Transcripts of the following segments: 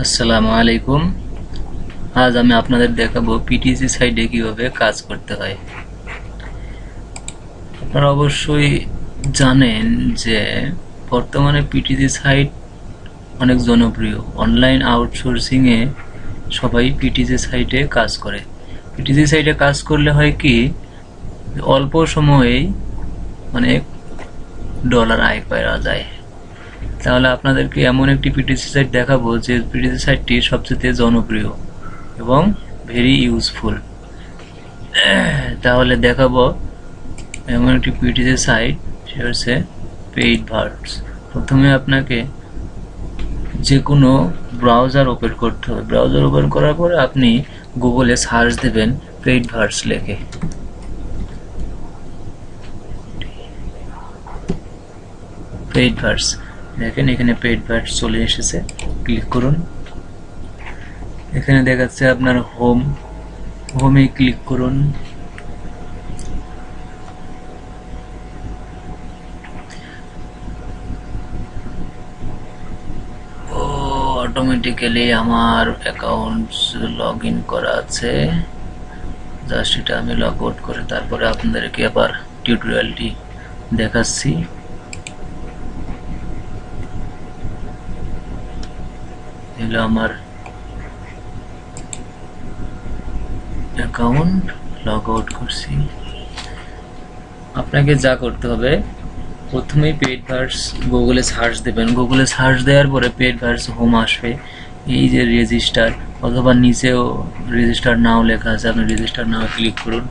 আসসালামু আলাইকুম। আজ আমি আপনাদের দেখাবো পিটিসি সাইটে কিভাবে কাজ করতে হয়। আপনারা অবশ্যই জানেন যে বর্তমানে পিটিসি সাইট অনেক জনপ্রিয়। অনলাইন আউটসোর্সিং এ সবাই পিটিসি সাইটে কাজ করে। পিটিসি সাইটে কাজ করলে হয় কি, অল্প সময়েই অনেক ডলার আয় করা যায়। তাহলে আপনাদেরকে এমন একটি পিটিসি সাইট দেখাবো যে পিটিসি সাইটটি সবচেয়ে জনপ্রিয় এবং ভেরি ইউজফুল। তাহলে দেখাবো এমন একটি পিটিসি সাইট, সেটা হচ্ছে পেইড ভার্বস। প্রথমে আপনাকে যে কোনো ব্রাউজার ওপেন করতে হবে। ব্রাউজার ওপেন করার পরে আপনি গুগলে সার্চ দেবেন পেইড ভার্বস লিখে। পেইড ভার্বস দেখেন, এখানে পেইড ভার্বস চলে এসেছে। ক্লিক করুন। এখানে দেখাচ্ছে আপনার হোমে ক্লিক করুন। অটোমেটিক্যালি আমার অ্যাকাউন্ট লগ ইন করা আছে, জাস্ট এটা আমি লগ আউট করে তারপরে আপনাদেরকে আবার টিউটোরিয়ালটি দেখাচ্ছি। এগুলো আমার অ্যাকাউন্ট, লগ আউট করছি। আপনাকে যা করতে হবে, প্রথমেই পেইড ভার্বস গুগলে সার্চ দেবেন। গুগলে সার্চ দেওয়ার পরে পেইড ভার্বস হোম আসবে। এই যে রেজিস্টার অথবা নিচেও রেজিস্টার নাও লেখা আছে, আপনি রেজিস্টার নাও ক্লিক করুন।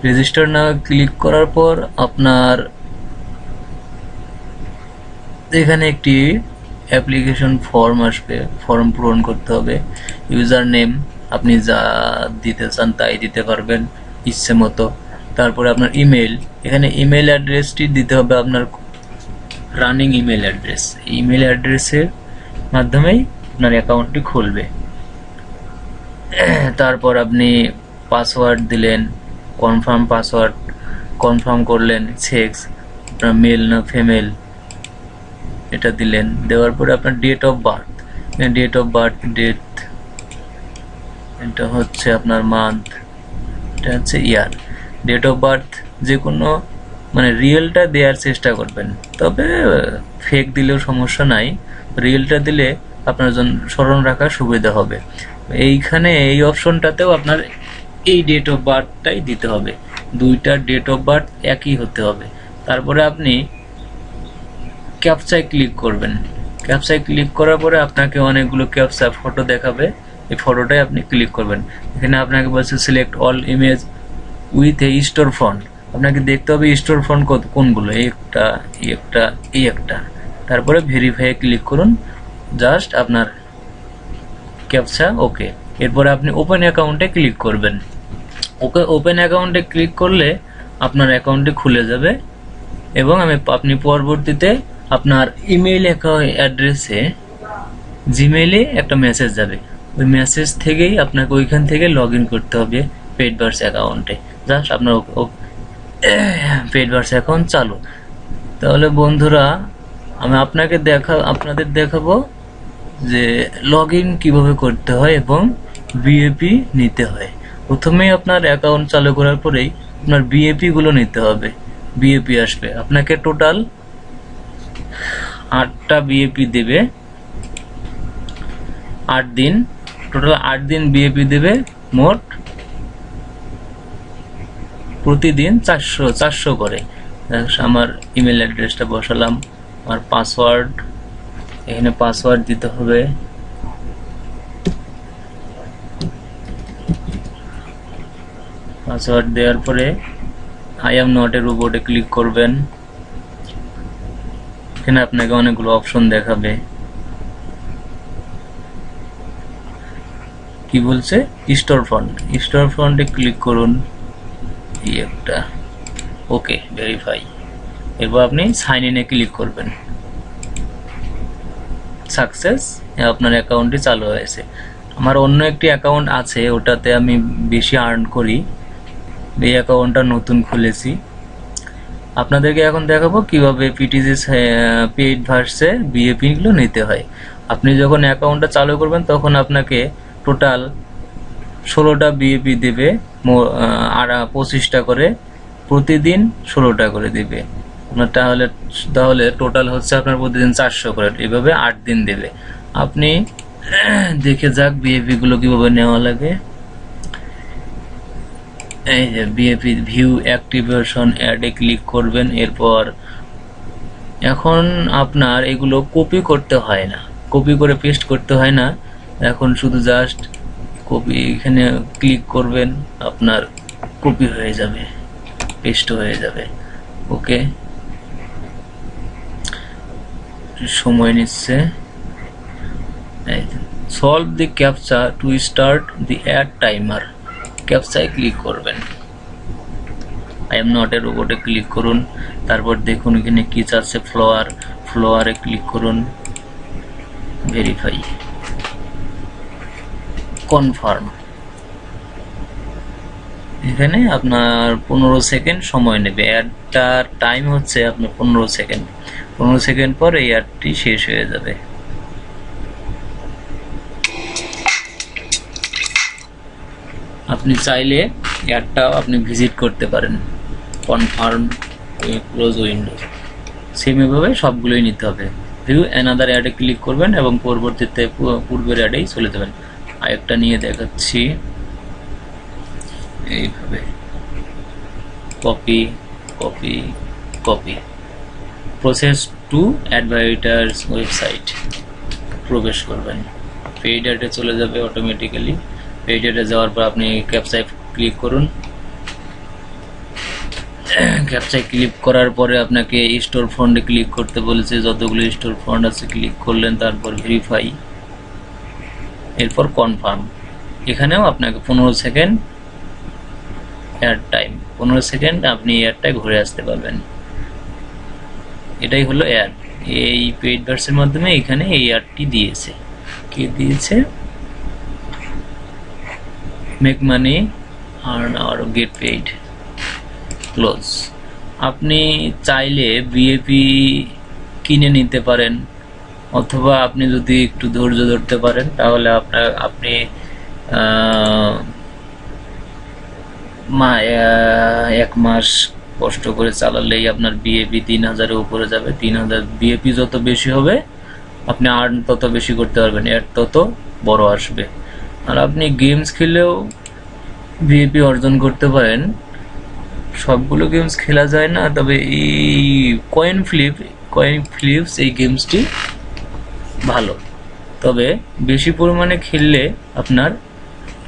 রেজিস্টার নাও ক্লিক করার পর আপনার এখানে একটি অ্যাপ্লিকেশন ফর্ম আসবে, ফর্ম পূরণ করতে হবে। ইউজার নেম আপনি যা দিতে চান তাই দিতে পারবেন ইচ্ছে মতো। তারপরে আপনার ইমেল, এখানে ইমেল অ্যাড্রেসটি দিতে হবে আপনার রানিং ইমেল অ্যাড্রেস। ইমেল অ্যাড্রেসের মাধ্যমেই আপনার অ্যাকাউন্টটি খুলবে। তারপর আপনি পাসওয়ার্ড দিলেন, কনফার্ম পাসওয়ার্ড কনফার্ম করলেন, সেক্স আপনার মেল না ফিমেল এটা দিলেন। দেওয়ার পরে আপনার ডেট অফ বার্থ, ডেট এটা হচ্ছে আপনার মান্থ, এটা হচ্ছে ইয়ার। ডেট অফ বার্থ যে কোনো মানে রিয়েলটা দেওয়ার চেষ্টা করবেন, তবে ফেক দিলেও সমস্যা নাই। রিয়েলটা দিলে আপনার জন্য স্মরণ রাখার সুবিধা হবে। এইখানে এই অপশনটাতেও আপনার এই ডেট অফ বার্থটাই দিতে হবে, দুইটা ডেট অফ বার্থ একই হতে হবে। তারপরে আপনি ক্যাপচায় ক্লিক করবেন। ক্যাপচায় ক্লিক করার পরে আপনাকে অনেকগুলো ক্যাপচা ফটো দেখাবে, এই ফটোটাই আপনি ক্লিক করবেন। এখানে আপনাকে বলছে select all image with a store font. আপনাকে দেখতে হবে স্টোর ফন্ট কোনগুলো, এই একটা। তারপরে ভেরিফাই ক্লিক করুন, জাস্ট আপনার ক্যাপচা ওকে। এরপরে আপনি ওপেন অ্যাকাউন্টে ক্লিক করবেন। ওপেন অ্যাকাউন্টে ক্লিক করলে আপনার অ্যাকাউন্টটি খুলে যাবে এবং আপনি পরবর্তীতে আপনার ইমেইল অ্যাড্রেসে জিমেইলে একটা মেসেজ যাবে। ওই মেসেজ থেকেই আপনাকে ওইখান থেকে লগ ইন করতে হবে পেইড ভার্বস অ্যাকাউন্টে। জাস্ট আপনার পেইড ভার্বস অ্যাকাউন্ট চালু। তাহলে বন্ধুরা, আমি আপনাদের দেখাবো যে লগ ইন কিভাবে করতে হয় এবং বিএপি নিতে হয়। প্রথমেই আপনার অ্যাকাউন্ট চালু করার পরেই আপনার বিএপি গুলো নিতে হবে। বিএপি আসবে, আপনাকে টোটাল 8টা বিএপি দেবে। 8 দিন, টোটাল 8 দিন বিএপি দেবে। মোট প্রতিদিন 400 করে। আমার ইমেল অ্যাড্রেসটা বসালাম, আমার পাসওয়ার্ড, এখানে পাসওয়ার্ড দিতে হবে। পাসওয়ার্ড দেওয়ার পরে আই এম নট এ রোবটে ক্লিক করবেন। এখানে আপনাকে অনেকগুলো অপশন দেখাবে। কি বলছে, স্টোর ফন্টে ক্লিক করুন, এই একটা ওকে ভেরিফাই। এরপর আপনি সাইন ইনে ক্লিক করবেন। সাকসেস, আপনার অ্যাকাউন্টটি চালু হয়েছে। আমার অন্য একটি অ্যাকাউন্ট আছে, ওটাতে আমি বেশি আর্ন করি। এই অ্যাকাউন্টটা নতুন খুলেছি। আপনাদেরকে এখন দেখাবো কিভাবে পিটিজি পেইড ভার্সে বিএপি গুলো নিতে হয়। আপনি যখন অ্যাকাউন্টটা চালু করবেন তখন আপনাকে টোটাল 16টা বিএপি দেবে, আর 25টা করে প্রতিদিন 16টা করে দিবে আপনার। তাহলে তাহলে টোটাল হচ্ছে আপনার প্রতিদিন 400 করে, এভাবে 8 দিন দেবে। আপনি দেখে যাক বিএপি গুলো কিভাবে নেওয়া লাগে। এই যে বিএপি ভিউ অ্যাক্টিভেশন অ্যাডে ক্লিক করবেন। এরপর এখন আপনার এগুলো কপি করতে হয় না, কপি করে পেস্ট করতে হয় না। এখন শুধু জাস্ট কপি, এখানে ক্লিক করবেন, আপনার কপি হয়ে যাবে, পেস্ট হয়ে যাবে। ওকে, সময় নিচ্ছে। Solve the captcha to start the add timer, ক্যাপচায় ক্লিক করবেন। আই এম নট এ রোবটে ক্লিক করুন। তারপর দেখুন এখানে কি চাচ্ছে, ফ্লোয়ারে ক্লিক করুন, ভেরিফাই, কনফার্ম। এখানে আপনার 15 সেকেন্ড সময় নেবে। অ্যাডটার টাইম হচ্ছে আপনার 15 সেকেন্ড। 15 সেকেন্ড পর এই অ্যাডটি শেষ হয়ে যাবে। আপনি চাইলে অ্যাডটাও আপনি ভিজিট করতে পারেন। কনফার্ম, ক্লোজ উইন্ডো, সেম এভাবে সবগুলোই নিতে হবে। ভিউ অ্যানাদার অ্যাডে ক্লিক করবেন এবং পরবর্তীতে পূর্বের অ্যাডেই চলে যাবেন। আরেকটা নিয়ে দেখাচ্ছি, এইভাবে copy copy copy, process to advertisers website, প্রবেশ করবেন। পেইড অ্যাডে চলে যাবে অটোমেটিক্যালি। পেইড অ্যাডে যাওয়ার পর আপনি ক্যাপচায় ক্লিক করুন। ক্যাপচায় ক্লিক করার পরে আপনাকে স্টোর ফন্ডে ক্লিক করতে বলেছে, যতগুলো স্টোর ফন্ড আছে ক্লিক করলেন, তারপর ভেরিফাই, এরপর কনফার্ম। এখানেও আপনাকে 15 সেকেন্ড অ্যাড টাইম, 15 সেকেন্ড আপনি অ্যাডটায় ঘুরে আসতে পারবেন। এটাই হলো অ্যাড। এই পেইড ভার্সের মাধ্যমে এখানে এই অ্যাডটি দিয়েছে। কি দিয়েছে? মেক মানি, আর্ন আর গেট পেইড, ক্লোজ। আপনি চাইলে বিএপি কিনে নিতে পারেন, অথবা আপনি যদি একটু ধৈর্য ধরতে পারেন তাহলে আপনি 1 মাস কষ্ট করে চালালেই আপনার বিএপি 3000-এর উপরে যাবে। 3000 বিএপি যত বেশি হবে আপনি আর্ন তত বেশি করতে পারবেন, এর তত বড় আসবে। আর আপনি গেমস খেলেও বিএপি অর্জন করতে পারেন। সবগুলো গেমস খেলা যায় না, তবে এই কয়েন ফ্লিপস এই গেমসটি ভালো, তবে বেশি পরিমাণে খেললে আপনার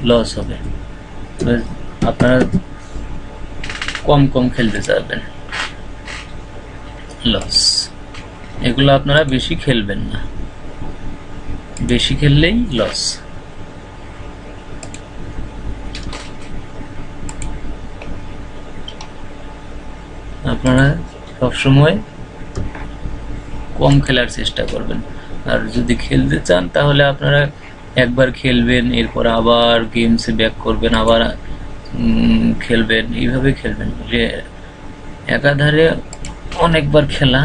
লস হবে। আপনারা কম কম খেলতে চাইবেন, লস। এগুলো আপনারা বেশি খেলবেন না, বেশি খেললেই লস। আপনারা সবসময় কম খেলার চেষ্টা করবেন। আর যদি খেলতে চান তাহলে আপনারা একবার খেলবেন, এরপর আবার গেমসে ব্যাক করবেন, আবার খেলবেন, এইভাবে খেলবেন। যে একাধারে অনেকবার খেলা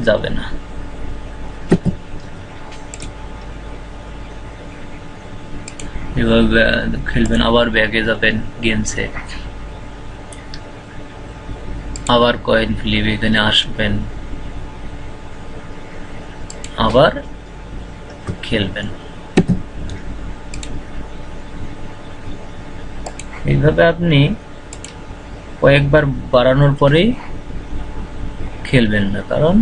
যাবে না। এভাবে খেলবেন, আবার ব্যাকে যাবেন গেমসে, আবার কয়েন ফ্লিপ এখানে আসবেন, আবার খেলবেন। এইভাবে আপনি কয়েকবার বাড়ানোর পরেই খেলবেন না, কারণ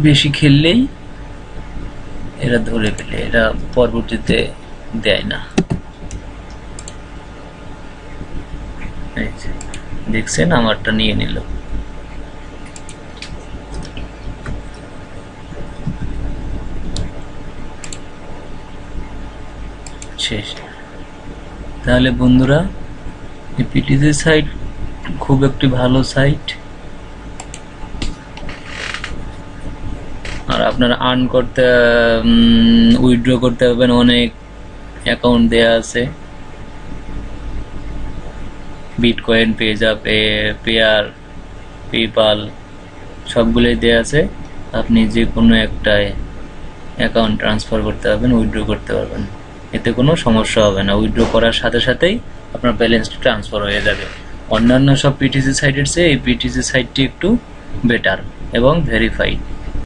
বেশি খেললেই এরা ধরে ফেলে, এরা পরবর্তীতে দেয় না। দেখছেন আমারটা নিয়ে নিল। শেষ। তাহলে বন্ধুরা, এই পিটিজি সাইট খুব একটি ভালো সাইট। আর আপনারা আর্ন করতে, উইথড্র করতে পারবেন, অনেক অ্যাকাউন্ট দেয়া আছে। বিটকয়েন, পেজআপ, পেয়ার, পেপাল সবগুলোই দেওয়া আছে। আপনি যে কোনো একটায় অ্যাকাউন্ট ট্রান্সফার করতে পারবেন, উইথড্র করতে পারবেন, এতে কোনো সমস্যা হবে না। উইথড্র করার সাথে সাথেই আপনার ব্যালেন্সটা ট্রান্সফার হয়ে যাবে। অন্যান্য সব পিটিসি সাইটের চেয়ে এই পিটিসি সাইটটি একটু বেটার এবং ভেরিফাইড।